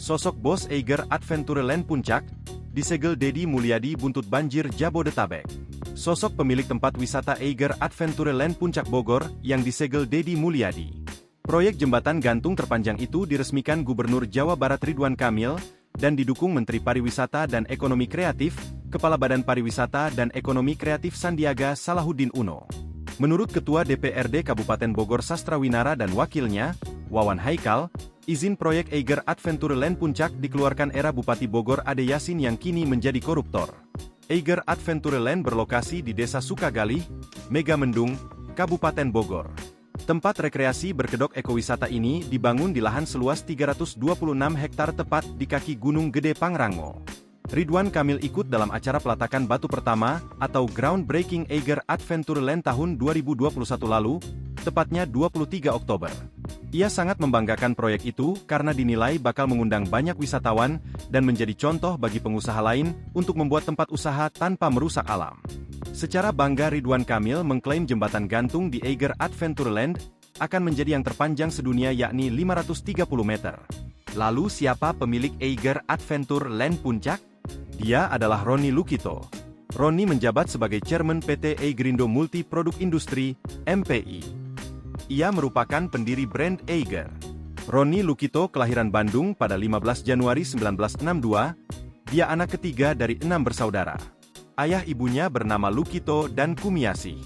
sosok bos Eiger Adventureland Puncak, disegel Dedi Mulyadi buntut banjir Jabodetabek. Sosok pemilik tempat wisata Eiger Adventureland Puncak Bogor, yang disegel Dedi Mulyadi. Proyek jembatan gantung terpanjang itu diresmikan Gubernur Jawa Barat Ridwan Kamil, dan didukung Menteri Pariwisata dan Ekonomi Kreatif, Kepala Badan Pariwisata dan Ekonomi Kreatif Sandiaga Salahuddin Uno. Menurut Ketua DPRD Kabupaten Bogor Sastrawinara dan wakilnya, Wawan Haikal, izin proyek Eiger Adventureland Puncak dikeluarkan era Bupati Bogor Ade Yasin yang kini menjadi koruptor. Eiger Adventureland berlokasi di Desa Sukagalih, Megamendung, Kabupaten Bogor. Tempat rekreasi berkedok ekowisata ini dibangun di lahan seluas 326 hektar tepat di kaki Gunung Gede Pangrango. Ridwan Kamil ikut dalam acara peletakan batu pertama, atau groundbreaking Eiger Adventureland tahun 2021 lalu, tepatnya 23 Oktober. Ia sangat membanggakan proyek itu karena dinilai bakal mengundang banyak wisatawan dan menjadi contoh bagi pengusaha lain untuk membuat tempat usaha tanpa merusak alam. Secara bangga Ridwan Kamil mengklaim jembatan gantung di Eiger Adventureland akan menjadi yang terpanjang sedunia yakni 530 meter. Lalu siapa pemilik Eiger Adventureland Puncak? Dia adalah Roni Lukito. Roni menjabat sebagai Chairman PT Eigerindo Multi Produk Industri, MPI. Ia merupakan pendiri brand Eiger. Roni Lukito kelahiran Bandung pada 15 Januari 1962. Dia anak ketiga dari 6 bersaudara. Ayah ibunya bernama Lukito dan Kumiasi.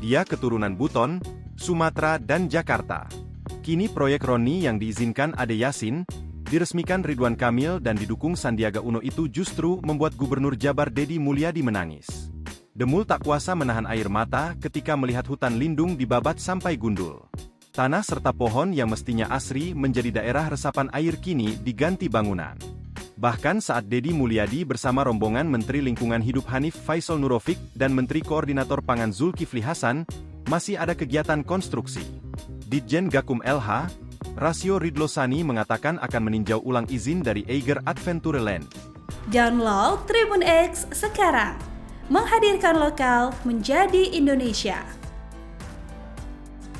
Dia keturunan Buton, Sumatera dan Jakarta. Kini proyek Roni yang diizinkan Ade Yasin, diresmikan Ridwan Kamil dan didukung Sandiaga Uno itu justru membuat Gubernur Jabar Dedi Mulyadi menangis. Demul tak kuasa menahan air mata ketika melihat hutan lindung dibabat sampai gundul. Tanah serta pohon yang mestinya asri menjadi daerah resapan air kini diganti bangunan. Bahkan saat Dedi Mulyadi bersama rombongan Menteri Lingkungan Hidup Hanif Faisal Nurofik dan Menteri Koordinator Pangan Zulkifli Hasan, masih ada kegiatan konstruksi. Ditjen Gakum LH, Rasio Ridlosani mengatakan akan meninjau ulang izin dari Eiger Adventureland. Download Tribun X sekarang, menghadirkan lokal menjadi Indonesia.